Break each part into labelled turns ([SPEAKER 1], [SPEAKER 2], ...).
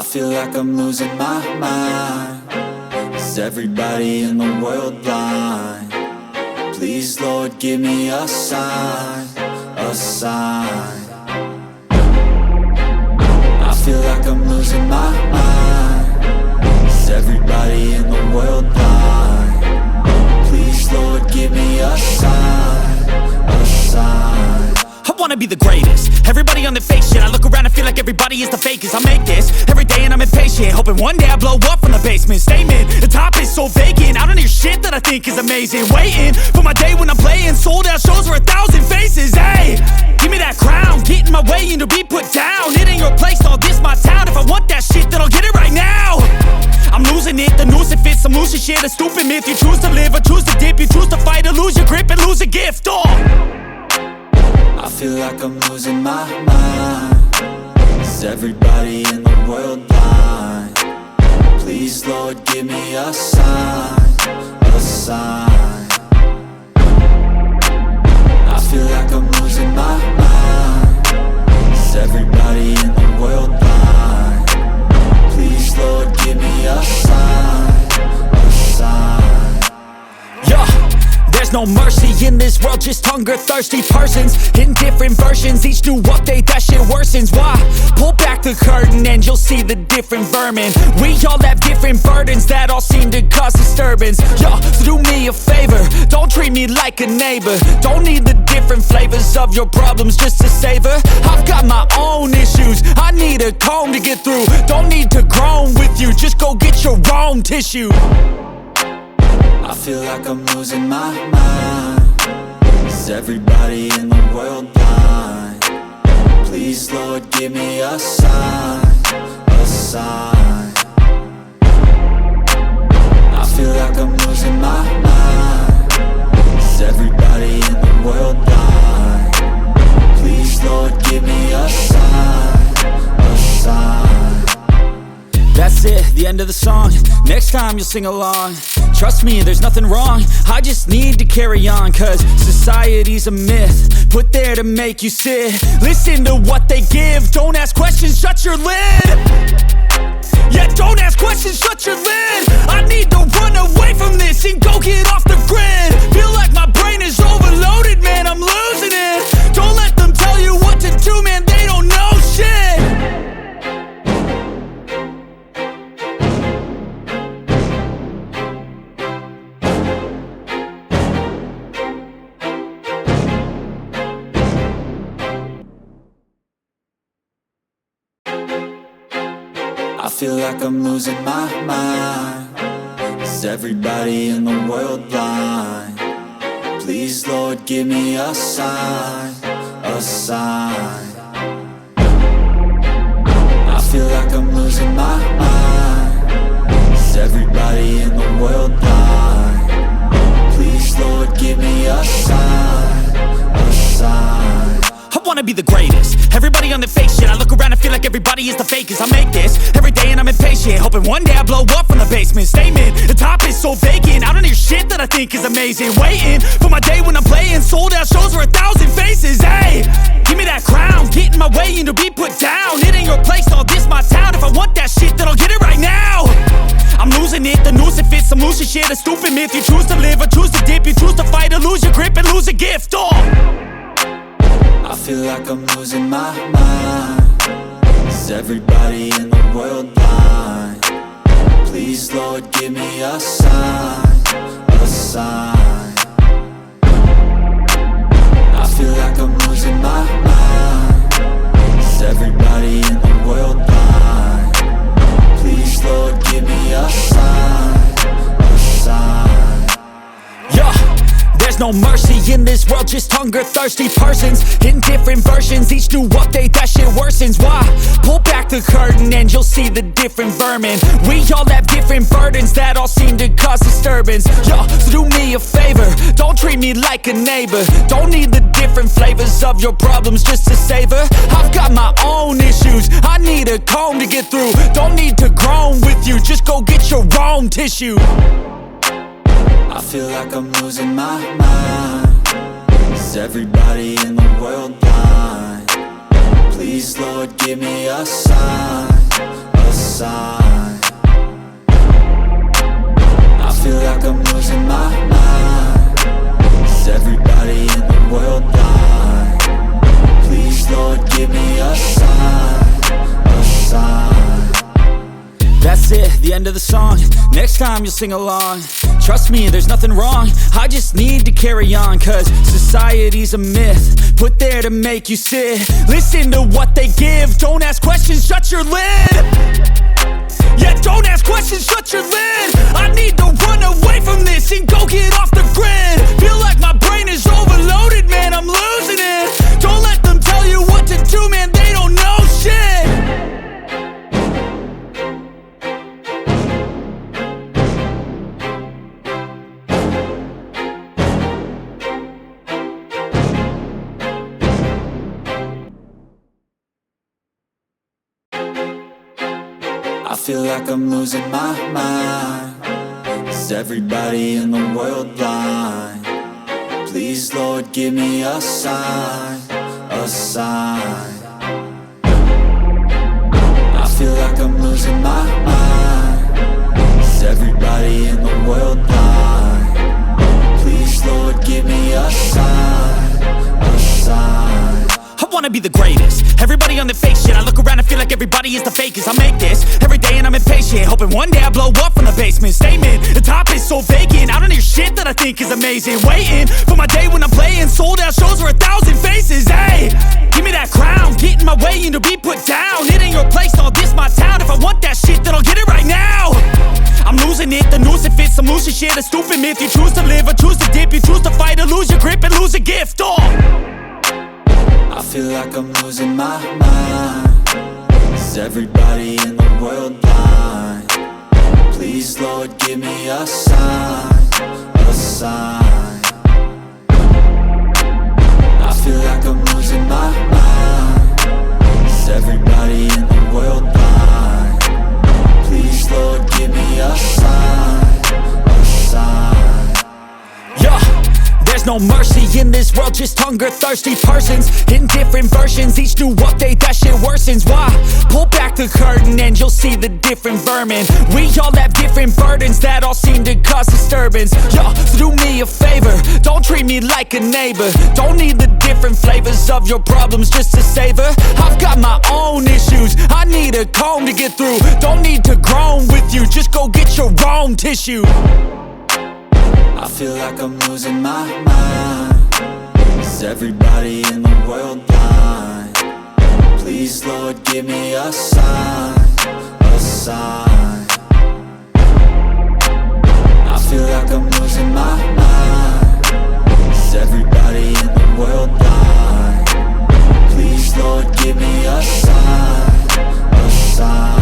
[SPEAKER 1] I feel like I'm losing my mind. Is everybody in the world blind? Please, Lord, give me a sign, a sign. I feel like I'm losing my mind. Is everybody in the world blind? Please, Lord, give me a sign, a sign.
[SPEAKER 2] I wanna be the greatest. Everybody on the fake shit. I look around and feel like everybody is the fakest. I make this every day and I'm impatient, hoping one day I blow up from the basement. Statement, the top is so vacant. I don't hear shit that I think is amazing. Waiting for my day when I'm playing sold out shows for 1,000 faces. Hey, give me that crown, get in my way and to be put down. It ain't your place, all this my town. If I want that shit, then I'll get it right now. I'm losing it, the noose it fits. I'm losing shit, a stupid myth. You choose to live or choose to dip. You choose to fight or lose your grip and lose a gift.
[SPEAKER 1] I feel like I'm losing my mind. Is everybody in the world blind? Please, Lord, give me a sign, a sign. I feel like I'm losing my mind. Is everybody in the world blind? Please, Lord, give me a sign, a sign.
[SPEAKER 2] Yeah. There's no mercy in this world, just hunger-thirsty persons in different versions. Each new update, that shit worsens. Why? Pull back the curtain and you'll see the different vermin. We all have different burdens that all seem to cause disturbance. Yo, so do me a favor, don't treat me like a neighbor. Don't need the different flavors of your problems just to savor. I've got my own issues, I need a comb to get through. Don't need to groan with you, just go get your own tissue.
[SPEAKER 1] I feel like I'm losing my mind. Is everybody in the world blind? Please, Lord, give me a sign, a sign. I feel like I'm losing my mind. Is everybody in the world blind? Please, Lord, give me a sign, a sign.
[SPEAKER 2] That's it, the end of the song. Next time you'll sing along. Trust me, there's nothing wrong. I just need to carry on, cause society's a myth put there to make you sit. Listen to what they give. Don't ask questions, shut your lid. Yeah, don't ask questions, shut your lid. I need to run away from this and go get off the grid. Feel like my brain is overloaded, man, I'm losing it. Don't let them tell you what to do, man, they don't know shit.
[SPEAKER 1] I feel like I'm losing my mind. Is everybody in the world blind? Please, Lord, give me a sign, a sign. I feel like I'm losing my mind. Is everybody in the world blind? Please, Lord, give me a sign, a sign.
[SPEAKER 2] I wanna be the greatest. Everybody on the fake shit. I look around and feel like everybody is the fakest. I make this every day and I'm impatient, hoping one day I blow up from the basement. Statement, the top is so vacant. I don't hear shit that I think is amazing. Waiting for my day when I'm playing sold out shows for 1,000 faces. Hey, give me that crown, get in my way and to be put down. It ain't your place, all this my town. If I want that shit, then I'll get it right now. I'm losing it, the noose it fits. I'm losing shit, a stupid myth. You choose to live or choose to dip. You choose to fight or lose your grip and lose a gift.
[SPEAKER 1] I feel like I'm losing my mind. Is everybody in the world blind? Please, Lord, give me a sign, a sign. I feel like I'm losing my mind. Is everybody in the world blind? Please, Lord, give me a sign, a sign.
[SPEAKER 2] Yeah. There's no mercy in this world, just hunger-thirsty persons in different versions. Each new update, that shit worsens. Why? Pull back the curtain and you'll see the different vermin. We all have different burdens that all seem to cause disturbance. Yo, so do me a favor, don't treat me like a neighbor. Don't need the different flavors of your problems just to savor. I've got my own issues, I need a comb to get through. Don't need to groan with you, just go get your own tissue.
[SPEAKER 1] I feel like I'm losing my mind. Is everybody in the world blind? Please, Lord, give me a sign, a sign. sign. I feel like I'm losing my mind. Is everybody in the world blind? Please, Lord, give me a sign, a sign.
[SPEAKER 2] That's it, the end of the song. Next time you'll sing along. Trust me, there's nothing wrong. I just need to carry on, cause society's a myth put there to make you sit. Listen to what they give. Don't ask questions, shut your lid. Yeah, don't ask questions, shut your lid. I need to run away from this and go get off the grid. Feel like my brain is overloaded, man, I'm losing it. Don't let them tell you what to do, man, they don't know shit.
[SPEAKER 1] I feel like I'm losing my mind. Is everybody in the world blind? Please, Lord, give me a sign, a sign. I feel like I'm losing my mind. Is everybody in the world blind? Please, Lord, give me a sign, a sign.
[SPEAKER 2] I wanna be the greatest. Everybody on the fake shit. I look around and feel like everybody is the fakest. I make this every day and I'm impatient, hoping one day I blow up from the basement. Statement, the top is so vacant. I don't hear shit that I think is amazing. Waiting for my day when I'm playing sold out shows for 1,000 faces. Hey, give me that crown, get in my way and to be put down. It ain't your place, all this my town. If I want that shit, then I'll get it right now. I'm losing it, the noose it fits. I'm losing shit, a stupid myth. You choose to live or choose to dip. You choose to fight or lose your grip and lose a gift.
[SPEAKER 1] I feel like I'm losing my mind. Is everybody in the world blind? Please, Lord, give me a sign, a sign. I feel like I'm losing my mind. Is everybody in the world blind? Please, Lord, give me a sign, a sign.
[SPEAKER 2] Yeah. There's no mercy in this world, just hunger-thirsty persons in different versions. Each new update, that shit worsens. Why? Pull back the curtain and you'll see the different vermin. We all have different burdens that all seem to cause disturbance. Yo, so do me a favor, don't treat me like a neighbor. Don't need the different flavors of your problems just to savor. I've got my own issues, I need a comb to get through. Don't need to groan with you, just go get your own tissue.
[SPEAKER 1] I feel like I'm losing my mind. Is everybody in the world blind? Please, Lord, give me a sign, a sign. I feel like I'm losing my mind. Is everybody in the world blind? Please, Lord, give me a sign, a sign.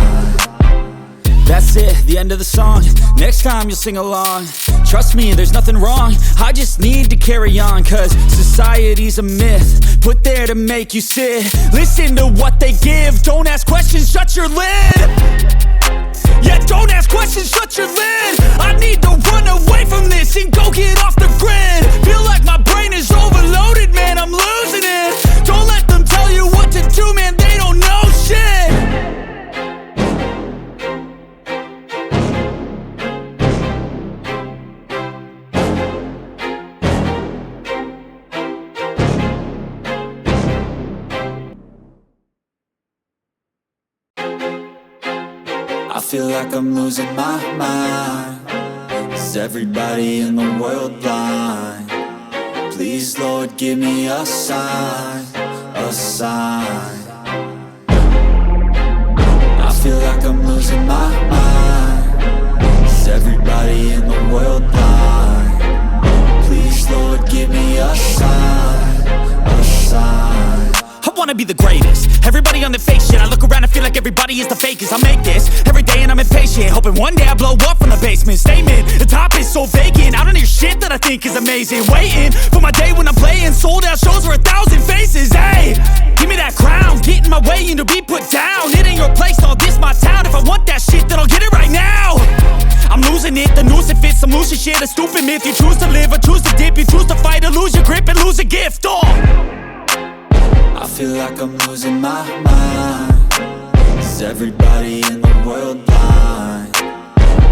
[SPEAKER 2] That's it, the end of the song. Next time you'll sing along. Trust me, there's nothing wrong. I just need to carry on, cause society's a myth put there to make you sit. Listen to what they give. Don't ask questions, shut your lid. Yeah, don't ask questions, shut your lid. I need to run away from this and go get off the grid. Feel like my brain is overloaded, man, I'm losing it. Don't let them tell you what to do, man, they don't know shit.
[SPEAKER 1] I feel like I'm losing my mind. Is everybody in the world blind? Please, Lord, give me a sign, a sign. I feel like I'm losing my mind. Is everybody in the world blind? Please, Lord, give me a sign, a sign.
[SPEAKER 2] I wanna be the greatest. Everybody on the fake shit. I look around and feel like everybody is the fakest. I make this every day and I'm impatient, hoping one day I blow up from the basement. Statement, the top is so vacant. I don't hear shit that I think is amazing. Waiting for my day when I'm playing sold out shows for 1,000 faces. Hey, give me that crown, get in my way and to be put down. It ain't your place, all this my town. If I want that shit, then I'll get it right now. I'm losing it, the noose it fits. I'm losing shit, a stupid myth. You choose to live or choose to dip. You choose to fight or lose your grip and lose a gift.
[SPEAKER 1] I feel like I'm losing my mind. Is Is everybody in the world blind?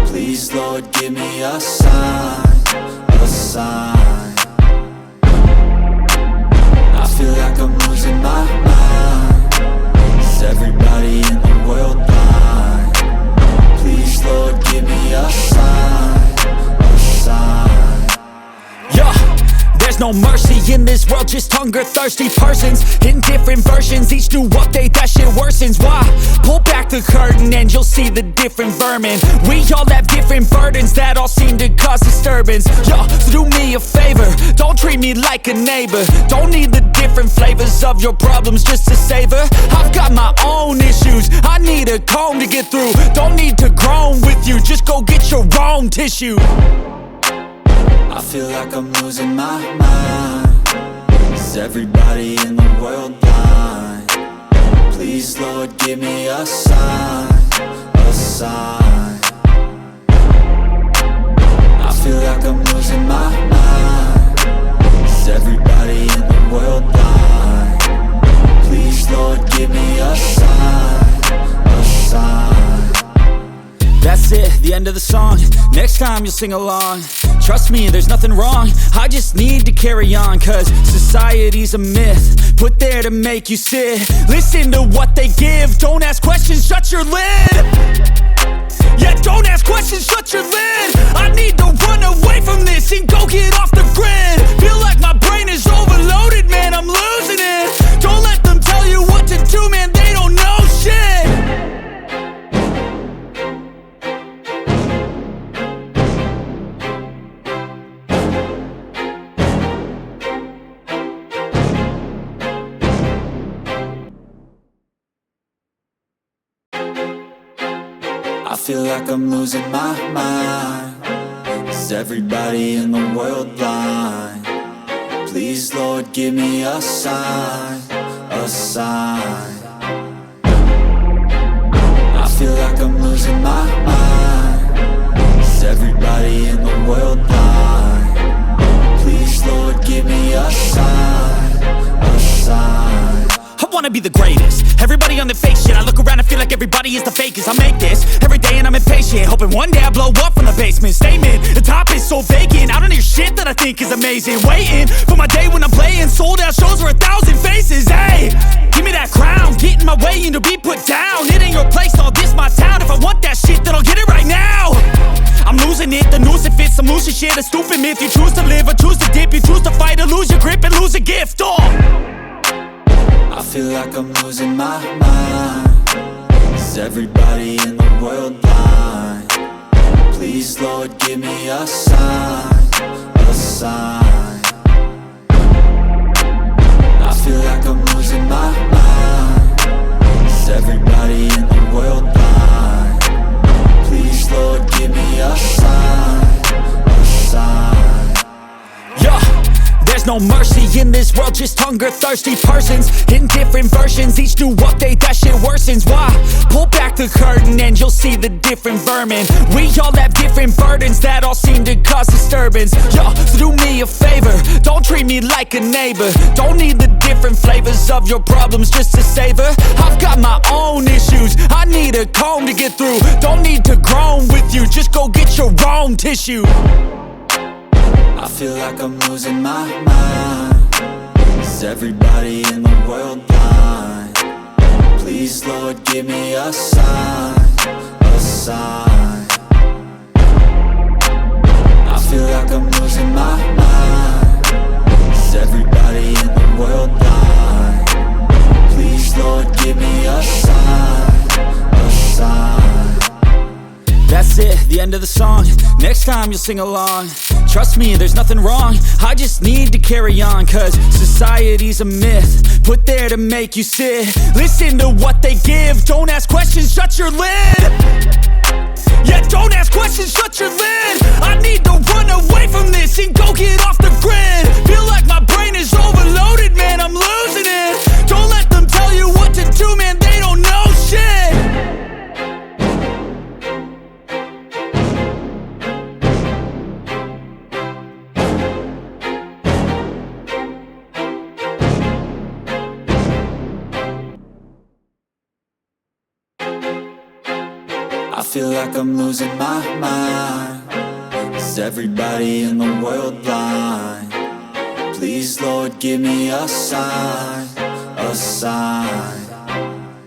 [SPEAKER 1] Please, Lord, give me a sign, a sign. I feel like I'm losing my mind. Is everybody in the world blind? Please, Lord, give me a sign, a sign.
[SPEAKER 2] Yeah, there's no mercy in this world, just hunger-thirsty persons in different versions. Each new update, that shit worsens. Why? Pull back the curtain and you'll see the different vermin. We all have different burdens that all seem to cause disturbance. Yo, so do me a favor, don't treat me like a neighbor. Don't need the different flavors of your problems just to savor. I've got my own issues, I need a comb to get through. Don't need to groan with you, just go get your own tissue.
[SPEAKER 1] I feel like I'm losing my mind. Is everybody in the world blind? Please, Lord, give me a sign, a sign. I feel like I'm losing my mind. Is everybody in the world blind? Please, Lord, give me a sign, a sign.
[SPEAKER 2] That's it, the end of the song. Next time you'll sing along. Trust me, there's nothing wrong, I just need to carry on. Cause society's a myth, put there to make you sit. Listen to what they give, don't ask questions, shut your lid. Yeah, don't ask questions, shut your lid. I need to run away from this and go get off the grid. Feel like my brain is overloaded, man, I'm losing it. Don't let them tell you what to do, man, they don't know shit.
[SPEAKER 1] I feel like I'm losing my mind. Is everybody in the world blind? Please, Lord, give me a sign, a sign. I feel like I'm losing my mind. Is everybody in the world blind? Please, Lord, give me a sign, a sign.
[SPEAKER 2] I wanna be the greatest. Everybody on the fake shit. I look around and feel like everybody is the fakest. I make this every day and I'm impatient, hoping one day I blow up from the basement. Statement, the top is so vacant. I don't hear shit that I think is amazing. Waiting for my day when I'm playing sold out shows for 1,000 faces. Hey, give me that crown, get in my way and to be put down. It ain't your place, all this my town. If I want that shit, then I'll get it right now. I'm losing it, the noose it fits, some losing shit. A stupid myth, you choose to live or choose to dip. You choose to fight or lose your grip and lose a gift.
[SPEAKER 1] I feel like I'm losing my mind. Is everybody in the world blind? Please, Lord, give me a sign, a sign. I feel like I'm losing my mind. Is everybody in the world blind? Please, Lord, give me a sign, a sign.
[SPEAKER 2] Yeah, there's no mercy in this world, just hunger-thirsty persons in different versions. Each new update, that shit worsens. Why? Pull back the curtain and you'll see the different vermin. We all have different burdens that all seem to cause disturbance. Yo, so do me a favor, don't treat me like a neighbor. Don't need the different flavors of your problems just to savor. I've got my own issues, I need a comb to get through. Don't need to groan with you, just go get your own tissue.
[SPEAKER 1] I feel like I'm losing my mind. Is everybody in the world blind? Please, Lord, give me a sign, a sign. I feel like I'm losing my mind. Is everybody in the world blind? Please, Lord, give me a sign, a sign.
[SPEAKER 2] That's it, the end of the song. Next time you'll sing along. Trust me, there's nothing wrong, I just need to carry on. Cause society's a myth, put there to make you sit. Listen to what they give, don't ask questions, shut your lid. Yeah, don't ask questions, shut your lid. I need to run away from this and go get off the grid. Feel like my brain is overloaded, man, I'm losing it. Don't let them tell you what to do, man, they don't know shit.
[SPEAKER 1] I feel like I'm losing my mind. Is everybody in the world blind? Please, Lord, give me a sign, a sign.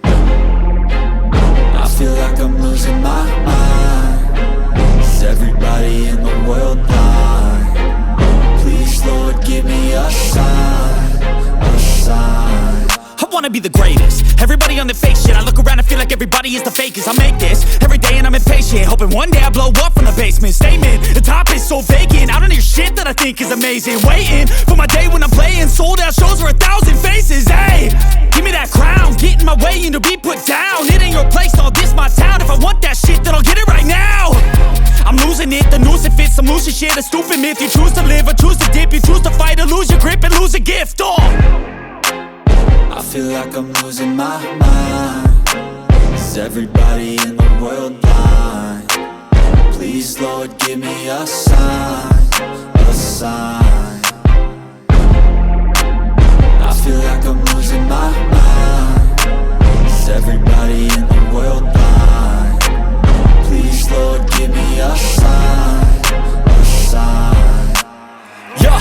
[SPEAKER 1] I feel like I'm losing my mind. Is everybody in the world blind? Please, Lord, give me a sign, a sign.
[SPEAKER 2] I wanna be the greatest. Everybody on the fake shit. I look around and feel like everybody is the fakest. I make this every day and I'm impatient, hoping one day I blow up from the basement. Statement, the top is so vacant. I don't hear shit that I think is amazing. Waiting for my day when I'm playing sold out shows for 1,000 faces. Hey, give me that crown, get in my way and to be put down. It ain't your place, all this my town. If I want that shit, then I'll get it right now. I'm losing it, the noose it fits. I'm losing shit, a stupid myth. You choose to live or choose to dip. You choose to fight or lose your grip and lose a gift.
[SPEAKER 1] I feel like I'm losing my mind. Is everybody in the world blind? Please, Lord, give me a sign, a sign. I feel like I'm losing my mind. Is everybody in the world blind? Please, Lord, give me a sign, a sign.
[SPEAKER 2] Yeah.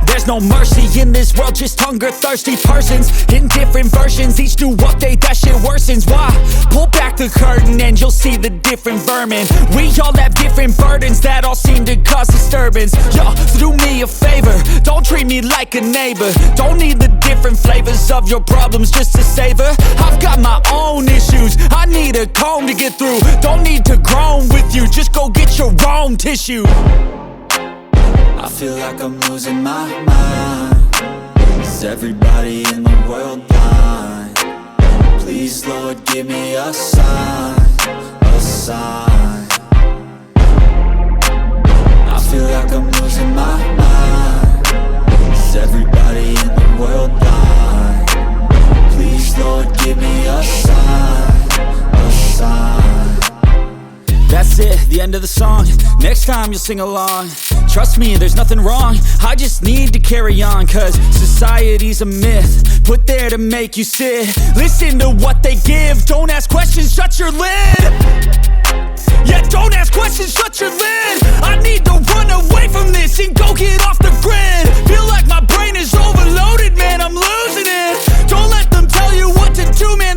[SPEAKER 2] There's no mercy in this world, just hunger-thirsty persons in different versions. Each new update, that shit worsens. Why? Pull back the curtain and you'll see the different vermin. We all have different burdens that all seem to cause disturbance. Yo, so do me a favor, don't treat me like a neighbor. Don't need the different flavors of your problems just to savor. I've got my own issues, I need a comb to get through. Don't need to groan with you, just go get your own tissue.
[SPEAKER 1] I feel like I'm losing my mind. Is everybody in the world blind? Please, Lord, give me a sign, a sign. I feel like I'm losing my mind. Is everybody in the world blind? Please, Lord, give me a sign, a sign.
[SPEAKER 2] That's it, the end of the song. Next time you'll sing along. Trust me, there's nothing wrong. I just need to carry on, cause society's a myth put there to make you sit. Listen to what they give. Don't ask questions, shut your lid. Yeah, don't ask questions, shut your lid. I need to run away from this and go get off the grid. Feel like my brain is overloaded, man, I'm losing it. Don't let them tell you what to do, man.